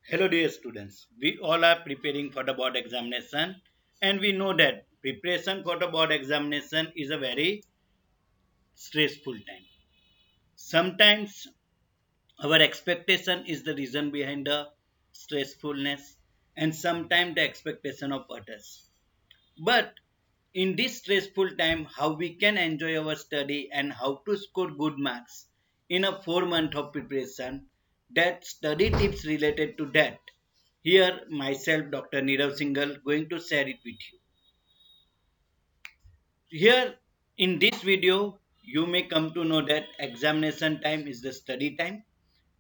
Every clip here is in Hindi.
Hello, dear students. We all are preparing for the board examination, and we know that preparation for the board examination is a very stressful time. Sometimes our expectation is the reason behind the stressfulness, and sometimes the expectation of others. But in this stressful time, how we can enjoy our study and how to score good marks in a 4 month of preparation, that study tips related to that. Here, myself, Dr. Nirav Singhal, going to share it with you. Here, in this video, you may come to know that examination time is the study time,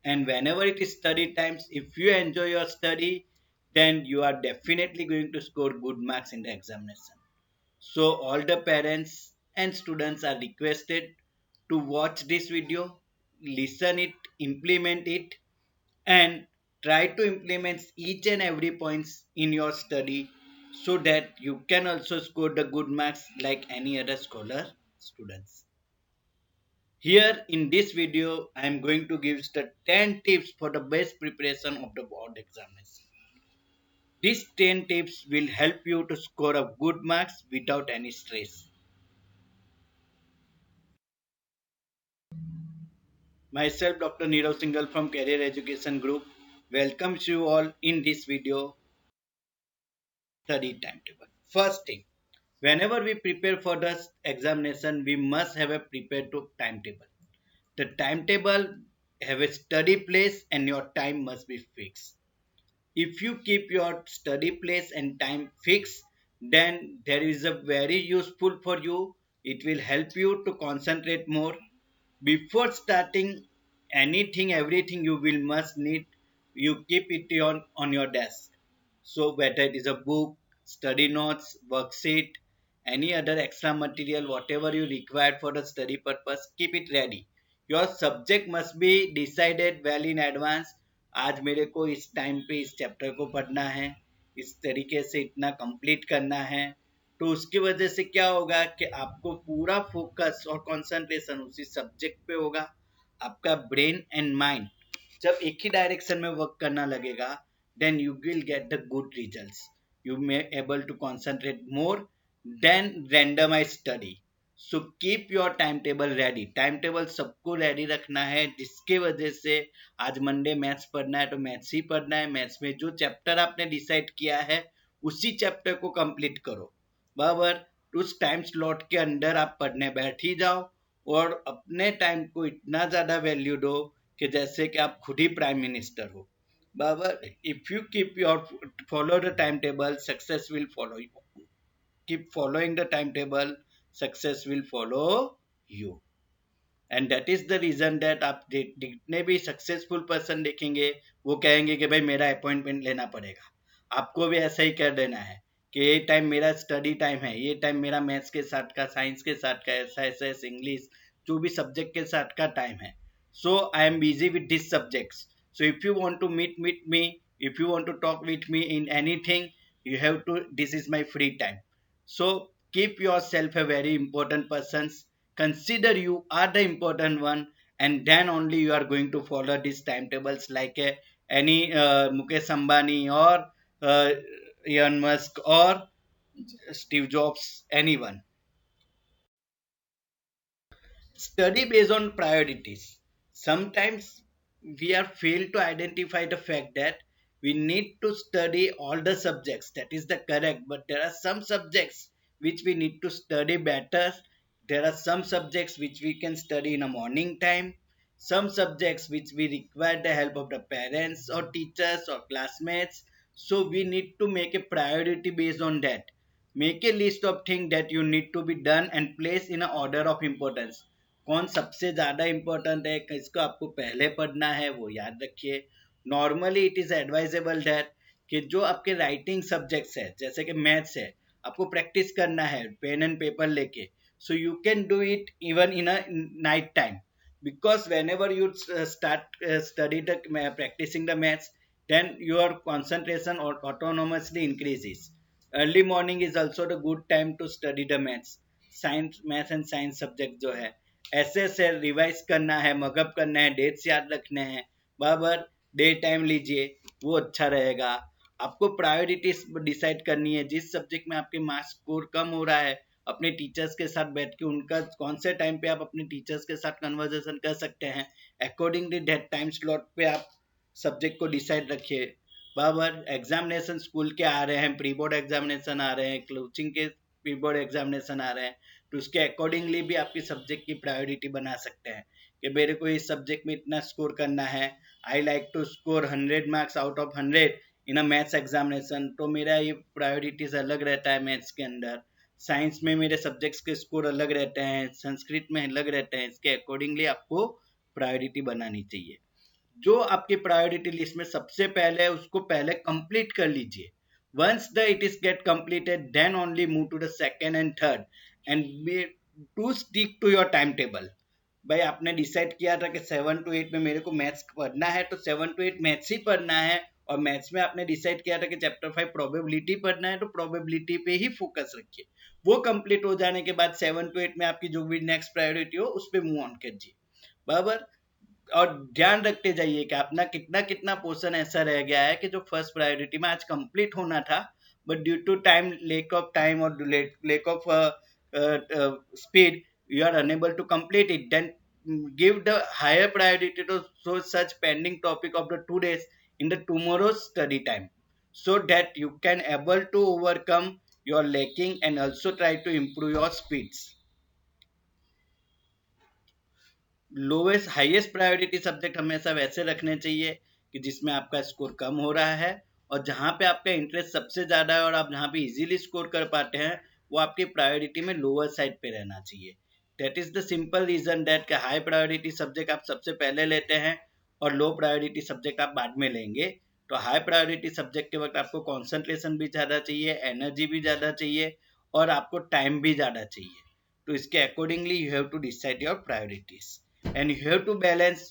and whenever it is study times, if you enjoy your study, then you are definitely going to score good marks in the examination. So all the parents and students are requested to watch this video, listen it, implement it, and try to implement each and every points in your study so that you can also score the good marks like any other scholar students. Here in this video, I am going to give the 10 tips for the best preparation of the board examination. These 10 tips will help you to score a good marks without any stress. Myself, Dr. Nirav Singhal from Career Education Group, welcomes you all in this video study timetable. First thing, whenever we prepare for the examination, we must have a prepared to timetable. The timetable have a study place and your time must be fixed. If you keep your study place and time fixed, then there is a very useful for you. It will help you to concentrate more. Before starting anything, everything you will must need, you keep it on your desk. So whether it is a book, study notes, worksheet, any other extra material, whatever you require for the study purpose, keep it ready. Your subject must be decided well in advance. आज मेरे को इस टाइम पे इस चैप्टर को पढ़ना है, इस तरीके से इतना कंप्लीट करना है, तो उसकी वजह से क्या होगा कि आपको पूरा फोकस और कंसंट्रेशन उसी सब्जेक्ट पे होगा. आपका ब्रेन एंड माइंड जब एक ही डायरेक्शन में वर्क करना लगेगा, then you will get the good results. You may able to concentrate more than randomized study. So keep your timetable ready. Time table सबको रेडी रखना है, जिसके वजह से आज मंडे मैथ्स पढ़ना है तो मैथ्स ही पढ़ना है. मैथ्स में जो चैप्टर आपने डिसाइड किया है उसी चैप्टर को कंप्लीट करो. बराबर उस टाइम स्लॉट के अंदर आप पढ़ने बैठ ही जाओ और अपने टाइम को इतना ज़्यादा वैल्यू दो कि जैसे कि आप खुद ही प्राइम मिनिस्टर हो. बराबर if you keep your follow the time table, success will follow you. Keep following the time table, success will follow you. And that is the reason that आप जितने भी सक्सेसफुल पर्सन देखेंगे वो कहेंगे कि भाई मेरा अपॉइंटमेंट लेना पड़ेगा. आपको भी ऐसा ही कर देना है कि ये टाइम मेरा स्टडी टाइम है, ये टाइम मेरा मैथ्स के साथ का, साइंस के साथ का, एस इंग्लिश जो भी सब्जेक्ट के साथ का टाइम है. So I am busy with this subjects. So if you want to meet with me, if you want to talk with me in anything, you have to, this is my free time. So keep yourself a very important person, consider you are the important one, and then only you are going to follow these timetables like any Mukesh Ambani or uh, Elon Musk or Steve Jobs, anyone. Study based on priorities. Sometimes we are failed to identify the fact that we need to study all the subjects. That is the correct, but there are some subjects which we need to study better. There are some subjects which we can study in a morning time. Some subjects which we require the help of the parents or teachers or classmates. So we need to make a priority based on that. Make a list of things that you need to be done and place in a order of importance. कौन सबसे ज़्यादा इम्पोर्टेंट है, किसको आपको पहले पढ़ना है, वो याद रखिए. Normally it is advisable that कि जो आपके राइटिंग सब्जेक्ट्स है जैसे कि मैथ्स है, आपको प्रैक्टिस करना है पेन एंड पेपर लेके. So you can do it even in a night time, because whenever you start study the practicing the maths, then your concentration or autonomously increases. Early morning is also the good time to study the maths. Science, math and science subject जो है ऐसे से रिवाइज करना है, मगअप करना है, डेट्स याद रखने हैं. बराबर डे टाइम लीजिए, वो अच्छा रहेगा। आपको प्रायोरिटीज डिसाइड करनी है। जिस सब्जेक्ट में आपके मार्क्स स्कोर कम हो रहा है, अपने टीचर्स के साथ बैठ के उनका कौन से टाइम पे आप अपने टीचर्स के साथ कन्वर्सेशन कर सकते हैं, अकॉर्डिंगली दैट टाइम स्लॉट पे आप सब्जेक्ट को डिसाइड रखिए। बराबर। एग्जामिनेशन स्कूल के आ रहे हैं, प्री बोर्ड एग्जामिनेशन आ रहे हैं, कोचिंग के प्री बोर्ड एग्जामिनेशन आ रहे हैं, तो उसके अकॉर्डिंगली भी आपकी सब्जेक्ट की प्रायोरिटी बना सकते हैं कि मेरे को इस सब्जेक्ट में इतना स्कोर करना है। I like to score 100 marks out of 100 in a maths examination, तो मेरा ये प्रायोरिटीज अलग रहता है मैथ्स के अंदर। साइंस में मेरे सब्जेक्ट्स के स्कोर अलग रहते हैं, संस्कृत में अलग रहते हैं। इसके अकॉर्डिंगली आपको प्रायोरिटी बनानी चाहिए। जो आपकी प्रायोरिटी लिस्ट में सबसे पहले है उसको पहले कंप्लीट कर लीजिए। Once the it is get completed then only move to the second and third and to stick to your time table. भाई आपने डिसाइड किया था कि 7 to 8 में मेरे को मैथ्स पढ़ना है, तो 7 to 8 मैथ्स ही पढ़ना है। और मैथ्स में आपने डिसाइड किया था कि चैप्टर 5 प्रोबेबिलिटी पढ़ना है, तो प्रोबेबिलिटी पे ही फोकस रखिए। वो कंप्लीट हो जाने के बाद 7 to 8 में आपकी जो भी नेक्स्ट प्रायोरिटी हो उस पर मूव ऑन कीजिए। बराबर। और ध्यान रखते जाइए कि अपना कितना कितना पोर्शन ऐसा रह गया है कि जो फर्स्ट प्रायोरिटी में आज कंप्लीट होना था, but due to time, lack of time और lack of speed, you are unable to complete it. Then give the higher priority to so such pending topic of the 2 days in the tomorrow's study time, so that you can able to overcome your lacking and also try to improve your speeds. Lowest highest priority subject हमेशा वैसे रखने चाहिए कि जिसमें आपका स्कोर कम हो रहा है और जहाँ पे आपका इंटरेस्ट सबसे ज़्यादा है और आप जहाँ पे इजीली स्कोर कर पाते हैं, वो आपकी प्रायोरिटी में लोअर साइड पे रहना चाहिए। That is the simple reason that high priority subject आप सबसे पहले लेते हैं और लो प्रायोरिटी सब्जेक्ट आप बाद में लेंगे। तो हाई प्रायोरिटी सब्जेक्ट के वक्त आपको कॉन्सेंट्रेशन भी ज़्यादा चाहिए, एनर्जी भी ज़्यादा चाहिए और आपको टाइम भी ज़्यादा चाहिए। तो इसके accordingly you have to decide your priorities and you have to balance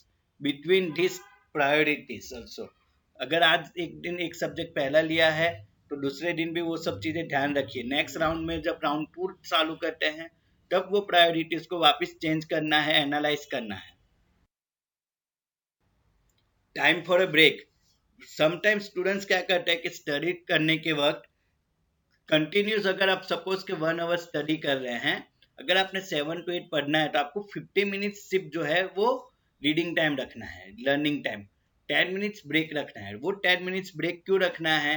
between these priorities also. अगर आज एक दिन एक सब्जेक्ट पहला लिया है तो दूसरे दिन भी वो सब चीजें ध्यान रखिए। नेक्स्ट राउंड में जब राउंड 2 चालू करते हैं तब वो प्रायोरिटीज को वापस चेंज करना है, एनालाइज करना है। Time for a break. Sometimes students क्या करते हैं कि स्टडी करने के वक्त कंटिन्यूस, अगर आप सपोज के 1 आवर स्टडी कर रहे हैं, अगर आपने 7 to 8 पढ़ना है तो आपको 50 मिनट सिर्फ जो है वो रीडिंग टाइम रखना है, लर्निंग टाइम। 10 मिनट्स ब्रेक रखना है। वो 10 मिनट्स ब्रेक क्यों रखना है?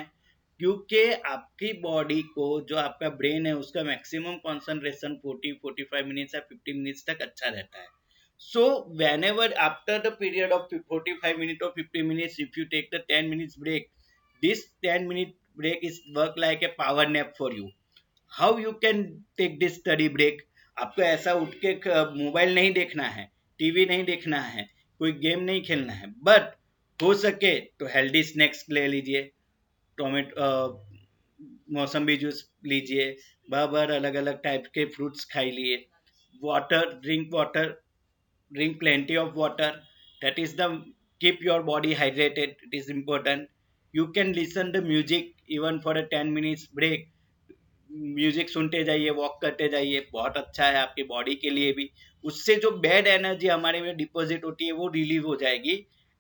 क्योंकि आपकी बॉडी को, जो आपका ब्रेन है, उसका मैक्सिमम कॉन्सेंट्रेशन 40-45 मिनट्स या 50 मिनट्स तक अच्छा रहता है। So whenever after the period of 45 minutes or 50 minutes, if you take the 10 minutes break, this 10-minute break is work like a power nap for you. How you can take this study break? आपको ऐसा उठ के मोबाइल नहीं देखना है, टीवी नहीं देखना है, कोई गेम नहीं खेलना है, बट हो सके तो हेल्दी स्नैक्स ले लीजिए। टोमेटो, मौसम्बी जूस लीजिए, बराबर, अलग अलग टाइप के फ्रूट्स खाई लिए। Water, drink water, drink plenty of water. That is the keep your body hydrated. It is important. You can listen the music even for a 10 minutes break. Music सुनते जाइए, वॉक करते जाइए, बहुत अच्छा है आपकी बॉडी के लिए भी। उससे जो बैड एनर्जी हमारे में डिपॉजिट होती है वो रिलीव हो जाएगी।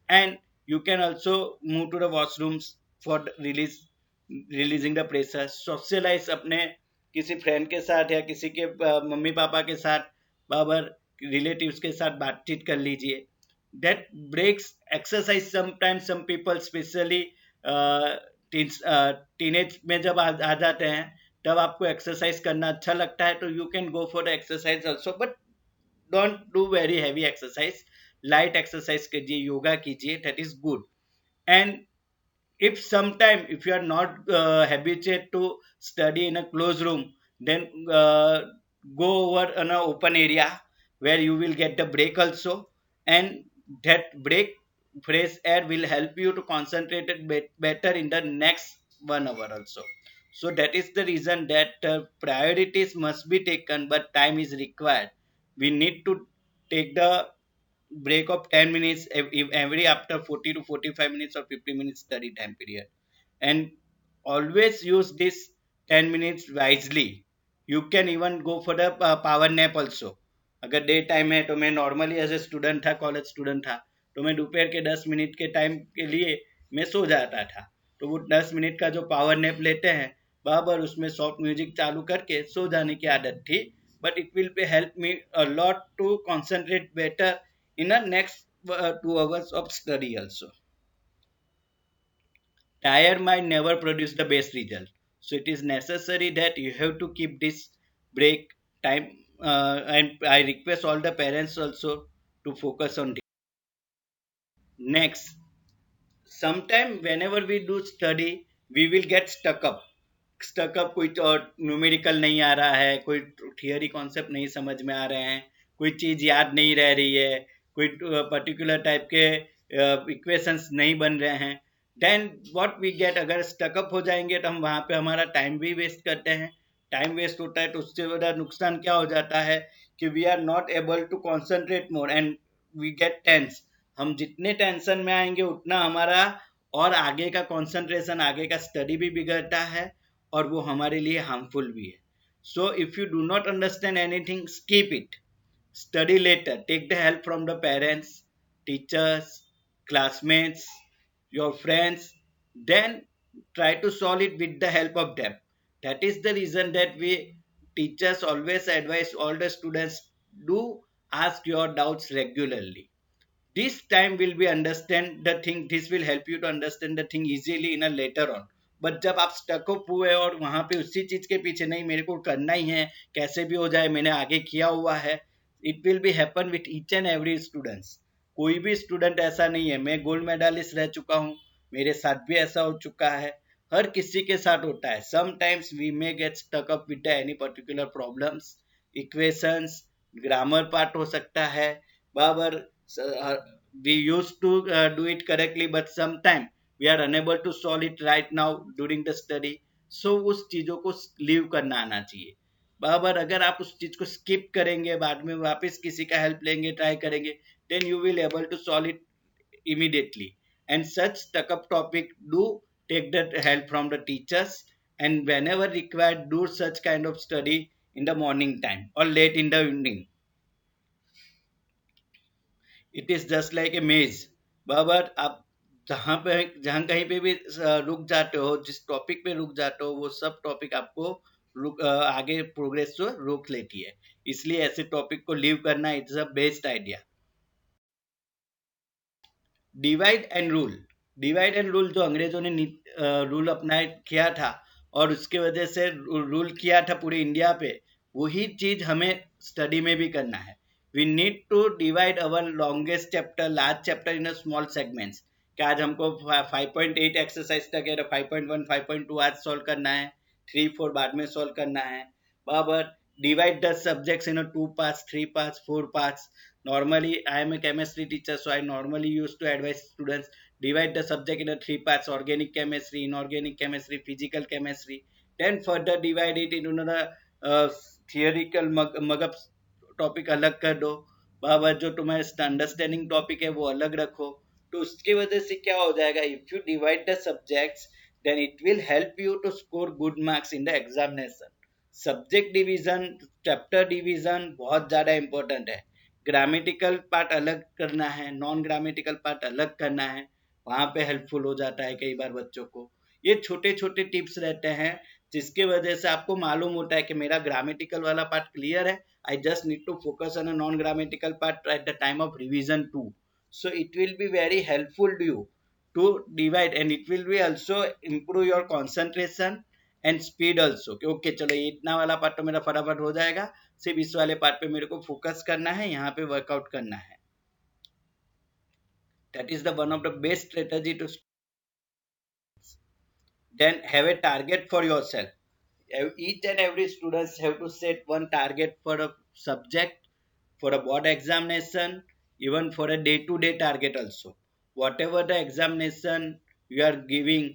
And you can also move to the washrooms for releasing the pressure. Socialise अपने किसी फ्रेंड के साथ या किसी के मम्मी पापा के साथ, बाबर रिलेटिव्स के साथ बातचीत कर लीजिए। That breaks exercise. Sometimes some people specially teenage में जब आ जाते हैं तब आपको एक्सरसाइज करना अच्छा लगता है, तो you can go for the exercise also, but don't do very heavy exercise. Light exercise कीजिए, योगा कीजिए, that is good. And if sometime if you are not habituated to study in a closed room, then go over an open area where you will get the break also, and that break, fresh air will help you to concentrate it better in the next 1 hour also. So that is the reason that priorities must be taken, but time is required. We need to take the break of 10 minutes every after 40 to 45 minutes or 50 minutes study time period, and always use this 10 minutes wisely. You can even go for the power nap also. अगर डे टाइम है तो मैं नॉर्मली एज ए स्टूडेंट था, कॉलेज स्टूडेंट था, तो मैं दोपहर के 10 मिनट के टाइम के लिए मैं सो जाता था। तो वो 10 मिनट का जो पावर नैप लेते हैं, बराबर उसमें सॉफ्ट म्यूजिक चालू करके सो जाने की आदत थी। But it will be help me a lot to concentrate better in the next 2 hours of study also. Tired mind never produce the best result. So it is necessary that you have to keep this break time. And I request all the parents also to focus on this. Next, sometime whenever we do study, we will get stuck up, कोई न्यूमेरिकल नहीं आ रहा है, कोई थियरी कॉन्सेप्ट नहीं समझ में आ रहे हैं, कोई चीज याद नहीं रह रही है, कोई पर्टिकुलर टाइप के इक्वेशंस नहीं बन रहे हैं, देन व्हाट वी गेट, अगर स्टकअप हो जाएंगे तो हम वहाँ पे हमारा टाइम भी वेस्ट करते हैं। टाइम वेस्ट होता है तो उससे बड़ा नुकसान क्या हो जाता है कि we are not able to concentrate more and we get tense. हम जितने टेंशन में आएंगे उतना हमारा और आगे का कंसंट्रेशन, आगे का स्टडी भी बिगड़ता है और वो हमारे लिए हार्मफुल भी है। So if you do not understand anything, skip it, study later, take the help from the parents, teachers, classmates, your friends, then try to solve it with the help of them. That is the reason that we teachers always advise all the students, do ask your doubts regularly. This time will be understand the thing, this will help you to understand the thing easily in a later on. But जब आप स्टकअप हुए और वहां पे उसी चीज के पीछे, नहीं मेरे को करना ही है, कैसे भी हो जाए, मैंने आगे किया हुआ है, it will be happen with each and every students. कोई भी स्टूडेंट ऐसा नहीं है, मैं गोल्ड मेडलिस्ट रह चुका हूँ, मेरे साथ भी ऐसा हो चुका है, हर किसी के साथ होता है। Sometimes we may get stuck up with any particular problems, equations, grammar part हो सकता है, बराबर। We used to do it correctly, but sometimes we are unable to solve it right now during the study. So उस चीजों को लीव करना आना चाहिए, बराबर। अगर आप उस चीज को स्किप करेंगे, बाद में वापस किसी का हेल्प लेंगे, ट्राई करेंगे, then you will able to solve it immediately. And such stuck up topic, do take that help from the teachers, and whenever required, do such kind of study in the morning time or late in the evening. It is just like a मेज, बराबर। आप जहाँ कहीं पे भी रुक जाते हो, जिस टॉपिक पे रुक जाते हो, वो सब टॉपिक आपको आगे प्रोग्रेस को रोक लेती है। इसलिए ऐसे टॉपिक को लीव करना it's a best idea. Divide and rule, divide and rule जो अंग्रेजों ने रूल अपना किया था और उसके वजह से रूल किया था पूरे इंडिया पे, वही चीज हमें स्टडी में भी करना है। We need to divide our longest chapter, large chapter in small segments. कि आज हमको 5.8 एक्सरसाइज तक है, 5.1 5.2 आज सॉल्व करना है, 3 4 बाद में सॉल्व करना है, बराबर। Divide the subjects in a 2 parts, 3 parts, 4 parts. Normally, I am a chemistry teacher, so I normally used to advise students, divide the subject in a 3 parts: organic chemistry, inorganic chemistry, physical chemistry. Then further divide it into the theoretical mug up topic अलग कर दो, बराबर। जो तुम्हारे अंडरस्टैंडिंग टॉपिक है वो अलग रखो। तो उसकी वजह से क्या हो जाएगा, if you divide the subjects, then it will help you to score good marks in the examination. Subject division, chapter division बहुत ज्यादा इंपॉर्टेंट है। ग्रामेटिकल पार्ट अलग करना है, नॉन ग्रामेटिकल पार्ट अलग करना है, वहां पे हेल्पफुल हो जाता है कई बार बच्चों को। ये छोटे छोटे टिप्स रहते हैं जिसके वजह से आपको मालूम होता है कि मेरा ग्रामेटिकल वाला पार्ट क्लियर है, I just need to focus on a non grammatical part at the time of revision to. So it will be very helpful to you to divide, and it will be also improve your concentration and speed also, कि ओके चलो ये इतना वाला पार्ट तो मेरा फटाफट हो जाएगा, सिर्फ इस वाले पार्ट पे मेरे को फोकस करना है, यहाँ पे वर्कआउट करना है। That is the one of the best strategy to. then have a target for yourself. Each and every students have to set one target for a subject, for a board examination, even for a day-to-day target also. Whatever the examination you are giving,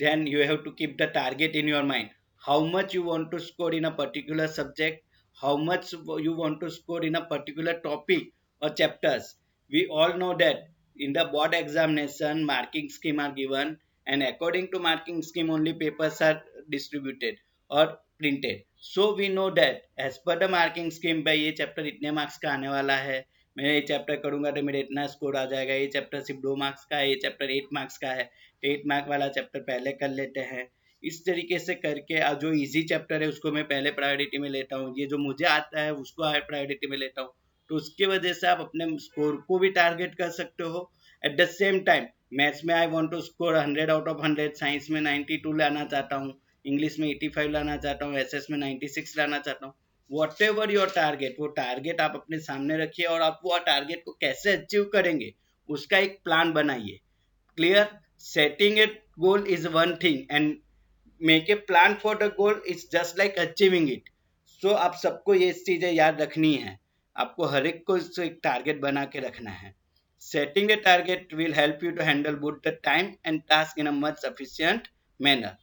then you have to keep the target in your mind. How much you want to score in a particular subject, how much you want to score in a particular topic or chapters. We all know that in the board examination, marking scheme are given, and according to marking scheme only papers are distributed or printed. So we know that as per the marking scheme, by ये चैप्टर इतने मार्क्स का आने वाला है, मैं ये चैप्टर करूंगा तो मेरे इतना स्कोर आ जाएगा, ये चैप्टर सिर्फ 2 मार्क्स का है, ये चैप्टर 8 मार्क्स का है, 8 मार्क वाला चैप्टर पहले कर लेते हैं। इस तरीके से करके जो इजी चैप्टर है उसको मैं पहले प्रायोरिटी में लेता हूँ, ये जो मुझे आता है उसको प्रायोरिटी में लेता हूँ। तो उसकी वजह से आप अपने स्कोर को भी टारगेट कर सकते हो। At the same time maths में I want to score 100 out of 100, science में 92 लाना चाहता हूँ, इंग्लिश में 85 लाना चाहता हूँ, एसएस में 96 लाना चाहता हूँ। वॉट एवर योर टारगेट, वो टारगेट आप अपने सामने रखिए और आप वो टारगेट को कैसे अचीव करेंगे उसका एक प्लान बनाइए। Clear? Setting a goal is one thing and make a plan for the goal is just like achieving it. So आप सबको ये चीजें याद रखनी है, आपको हर एक को एक टारगेट बना के रखना है। Setting a target will help you to handle both the time and task in a much sufficient manner.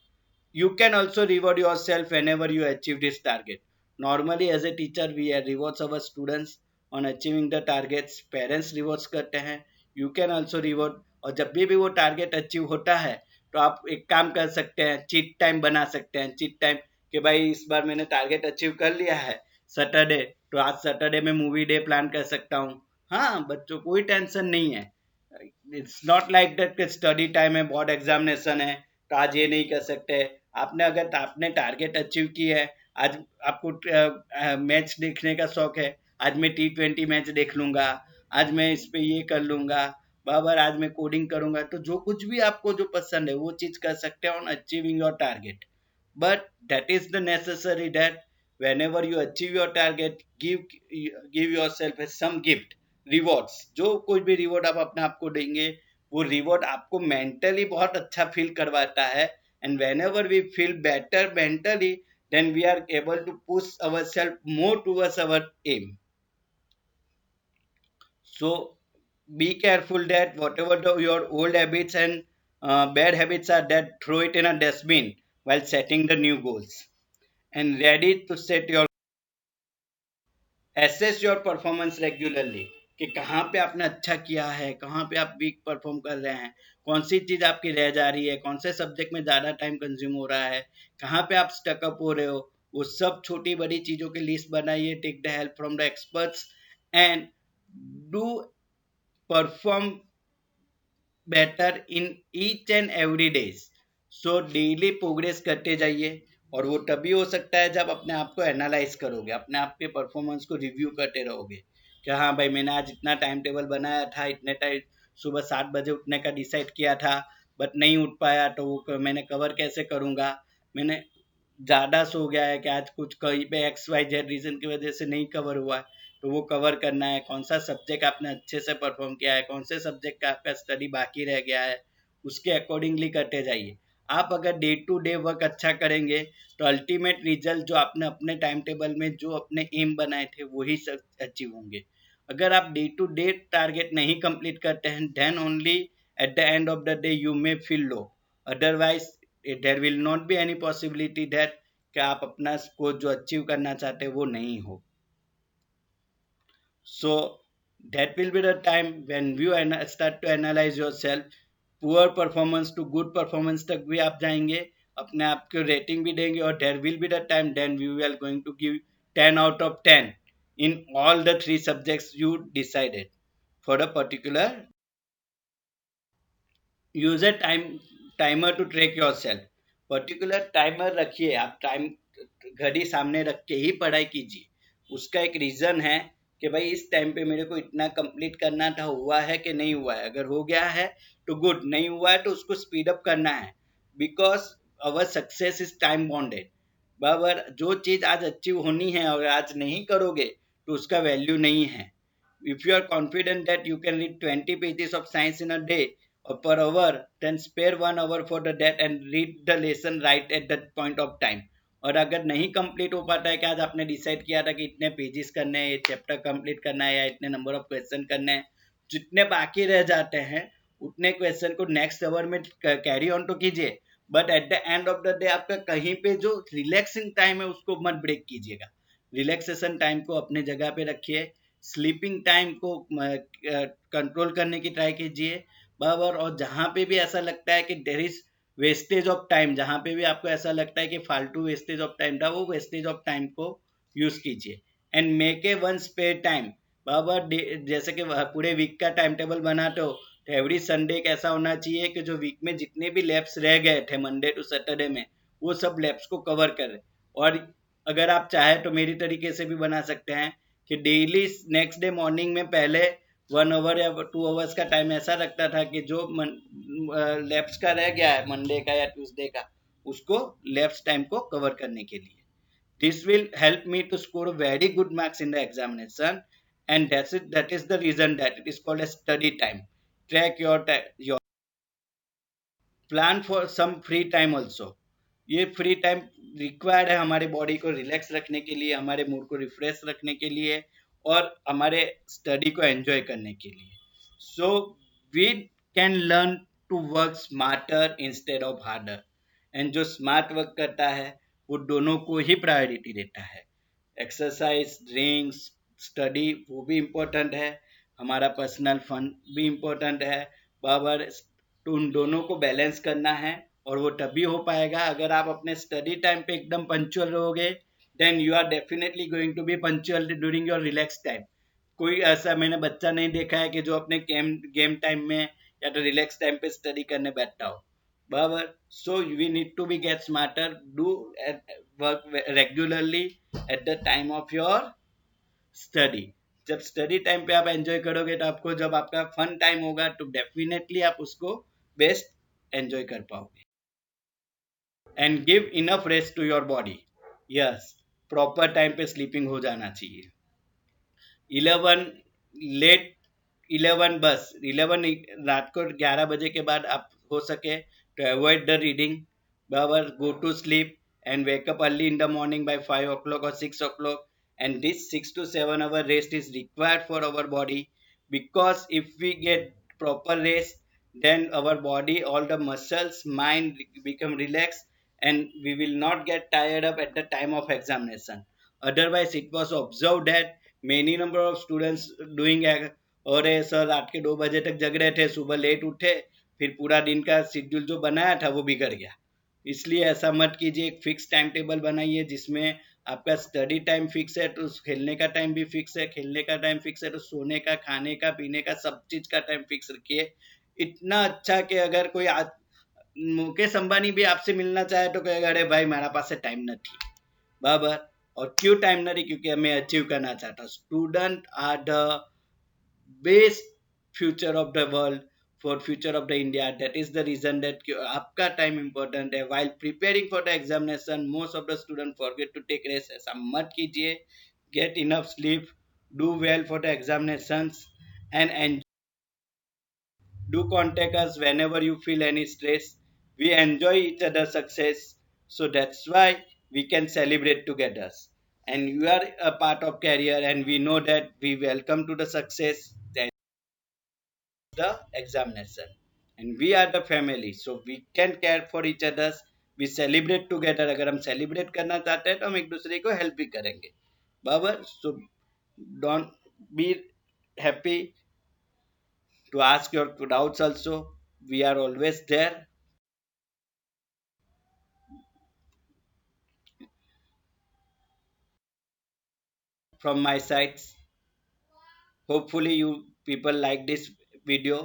You can also reward yourself whenever you achieve this target. Normally, as a teacher, we rewards our students on achieving the targets. Parents rewards करते हैं. You can also reward. और जब भी वो टारगेट अचीव होता है तो आप एक काम कर सकते हैं, चीट टाइम बना सकते हैं। चीट टाइम कि भाई इस बार मैंने टारगेट अचीव कर लिया है सैटरडे, तो आज सैटरडे में मूवी डे प्लान कर सकता हूँ। हाँ बच्चों, कोई टेंशन नहीं है। इट्स नॉट लाइक दैट कि स्टडी टाइम है, बोर्ड एग्जामिनेशन है तो आज ये नहीं कर सकते। आपने अगर आपने टारगेट अचीव की है, आज आपको मैच देखने का शौक है, आज मैं T20 मैच देख लूंगा, आज मैं इस पे ये कर लूंगा, बाबर आज मैं कोडिंग करूंगा, तो जो कुछ भी आपको जो पसंद है वो चीज कर सकते हैं on achieving your target. But that is the necessary that whenever you achieve your target, give yourself some gift, rewards। जो कोई भी रिवॉर्ड आप अपने आप को देंगे वो रिवॉर्ड आपको मेंटली बहुत अच्छा फील करवाता है। And whenever we feel better mentally, then we are able to push ourselves more towards our aim। So be careful that whatever your old habits and bad habits are, that throw it in a dustbin while setting the new goals and ready to set your assess your performance regularly कि कहाँ पे आपने अच्छा किया है, कहाँ पे आप वीक परफॉर्म कर रहे हैं, कौन सी चीज आपकी रह जा रही है, कौन से सब्जेक्ट में ज्यादा टाइम कंज्यूम हो रहा है, कहाँ पे आप स्टकअप हो रहे हो। वो सब छोटी बड़ी चीजों की लिस्ट बनाइए, take the help from the experts and do perform better in each and every days. So daily progress करते जाइए और वो तभी हो सकता है जब अपने आप को एनालाइज करोगे, अपने आप के परफॉर्मेंस को रिव्यू करते रहोगे कि हाँ भाई मैंने आज इतना टाइम टेबल बनाया था, इतने टाइम सुबह 7 बजे उठने का डिसाइड किया था बट नहीं उठ पाया, तो वो मैंने कवर कैसे करूँगा। मैंने ज़्यादा सो गया है कि आज कुछ कहीं पे XYZ रीज़न की वजह से नहीं कवर हुआ है, तो वो कवर करना है। कौन सा सब्जेक्ट आपने अच्छे से परफॉर्म किया है, कौन से सब्जेक्ट का आपका स्टडी बाकी रह गया है, उसके अकॉर्डिंगली करते जाइए। आप अगर डे टू डे वर्क अच्छा करेंगे तो अल्टीमेट रिजल्ट जो आपने अपने टाइम टेबल में जो अपने एम बनाए थे वही सब अचीव होंगे। अगर आप डे टू डे टारगेट नहीं कंप्लीट करते हैं then only at the end of the day you may feel low. Otherwise there will not be any possibility that कि आप अपना स्कोर जो अचीव करना चाहते हैं वो नहीं हो। So that will be the time when you start to analyze yourself। Poor performance to good performance तक भी आप जाएंगे, अपने आप को रेटिंग भी देंगे और there will be the time then we are going to give 10 out of 10 in all the 3 subjects you decided for a particular। Use a timer to track yourself. Particular timer रखिए, आप टाइम घड़ी सामने रख के ही पढ़ाई कीजिए। उसका एक रीजन है कि भाई इस टाइम पे मेरे को इतना कंप्लीट करना था, हुआ है कि नहीं हुआ है। अगर हो गया है तो गुड, नहीं हुआ है तो उसको स्पीड अप करना है। Because our success is time bonded. बराबर, जो चीज आज अचीव होनी है और आज नहीं करोगे तो उसका वैल्यू नहीं है। If you are confident that you can read 20 pages of science in a day or per hour, then spare 1 hour for that and read the lesson right at that point of time। और अगर नहीं कंप्लीट हो पाता है कि आज आपने डिसाइड किया था कि इतने पेजेस करने हैं, ये चैप्टर कंप्लीट करना है या इतने नंबर ऑफ क्वेश्चन करने हैं, जितने बाकी रह जाते हैं उतने क्वेश्चन को नेक्स्ट आवर में कैरी ऑन तो कीजिए। But at the end of the day आपका कहीं पे जो रिलैक्सिंग टाइम है उसको मत ब्रेक कीजिएगा। रिलैक्सेशन टाइम को अपने जगह पे रखिए, स्लीपिंग टाइम को कंट्रोल करने की ट्राई कीजिए बराबर। और जहाँ पे भी ऐसा लगता है कि there is wastage of time, जहाँ पे भी आपको ऐसा लगता है कि फालतू वेस्टेज ऑफ टाइम था, वो वेस्टेज ऑफ टाइम को यूज कीजिए and make a one spare time बराबर। जैसे कि पूरे वीक का टाइम टेबल बनाते हो तो एवरी संडे एक ऐसा होना चाहिए कि जो वीक में जितने भी लैब्स रह गए थे मंडे टू सैटरडे में, वो सब लैब्स को कवर करे। और अगर आप चाहे तो मेरी तरीके से भी बना सकते हैं कि डेली नेक्स्ट डे मॉर्निंग में पहले 1 आवर या 2 आवर्स का टाइम ऐसा रखता था कि जो लैब्स का रह गया है मंडे का या ट्यूसडे का, उसको लैब्स टाइम को कवर करने के लिए। This will help me to score very good marks in the examination, and that is the reason that it is called a study time. Track your plan for some free time also. ये फ्री टाइम रिक्वायर्ड है हमारे बॉडी को रिलैक्स रखने के लिए, हमारे मूड को रिफ्रेश रखने के लिए, और हमारे स्टडी को एंजॉय करने के लिए। So we can learn to work smarter instead of harder. And जो स्मार्ट वर्क करता है वो दोनों को ही प्रायोरिटी देता है। एक्सरसाइज, ड्रिंक्स, स्टडी वो भी इम्पोर्टेंट है, हमारा पर्सनल फन भी इम्पोर्टेंट है। बराबर। तो उन दोनों को बैलेंस करना है, और वो तभी हो पाएगा अगर आप अपने स्टडी टाइम पे एकदम पंचुअल रहोगे। Then you are definitely going to be punctual during your relax time. कोई ऐसा मैंने बच्चा नहीं देखा है कि जो अपने गेम गेम टाइम में या तो रिलैक्स टाइम पे स्टडी करने बैठता हो। बराबर। So we need to be get smarter, do work regularly at the time of your study. जब स्टडी टाइम पे आप एंजॉय करोगे तो आपको जब आपका फन टाइम होगा तो डेफिनेटली आप उसको बेस्ट एंजॉय कर पाओगे। And give enough rest to your body. Yes, proper time पे स्लीपिंग हो जाना चाहिए। 11 लेट 11 बस 11 रात को 11 बजे के बाद आप हो सके तो अवॉइड द रीडिंग। बराबर। Go to sleep and wake up early in the morning by 5 o'clock or 6 o'clock, and this 6 to 7 hour rest is required for our body, because if we get proper rest, then our body, all the muscles, mind become relaxed, and we will not get tired up at the time of examination. Otherwise it was observed that many number of students doing और सर रात के 2 बजे तक जग रहे थे, सुबह लेट उठे, फिर पूरा दिन का शेड्यूल जो बनाया था वो बिगड़ गया। इसलिए ऐसा मत कीजिए। एक फिक्स टाइम टेबल बनाइए जिसमें आपका स्टडी टाइम फिक्स है तो खेलने का टाइम भी फिक्स है, खेलने का टाइम फिक्स है तो सोने का, खाने का, पीने का, सब चीज का टाइम फिक्स रखिए। इतना अच्छा कि अगर कोई मुकेश अंबानी भी आपसे मिलना चाहे तो कहेगा अरे भाई मेरा पास टाइम नहीं। बराबर। और क्यों टाइम नहीं? क्योंकि मैं अचीव करना चाहता हूँ। Student are the best future of the world, for future of the India. That is the reason that आपका टाइम इंपॉर्टेंट है। While preparing for the examination most of the student forget to take rest. ऐसा मत कीजिए। Get enough sleep, do well for the examinations, and do contact us whenever you feel any stress. We enjoy each other's success, so that's why we can celebrate together. And you are a part of career, and we know that we welcome to the success that the examination. And we are the family, so we can care for each other. We celebrate together. अगर हम celebrate करना चाहते हैं तो हम एक दूसरे को help भी करेंगे। बराबर। So don't be happy to ask your doubts also. We are always there. From my sides, hopefully you people like this video.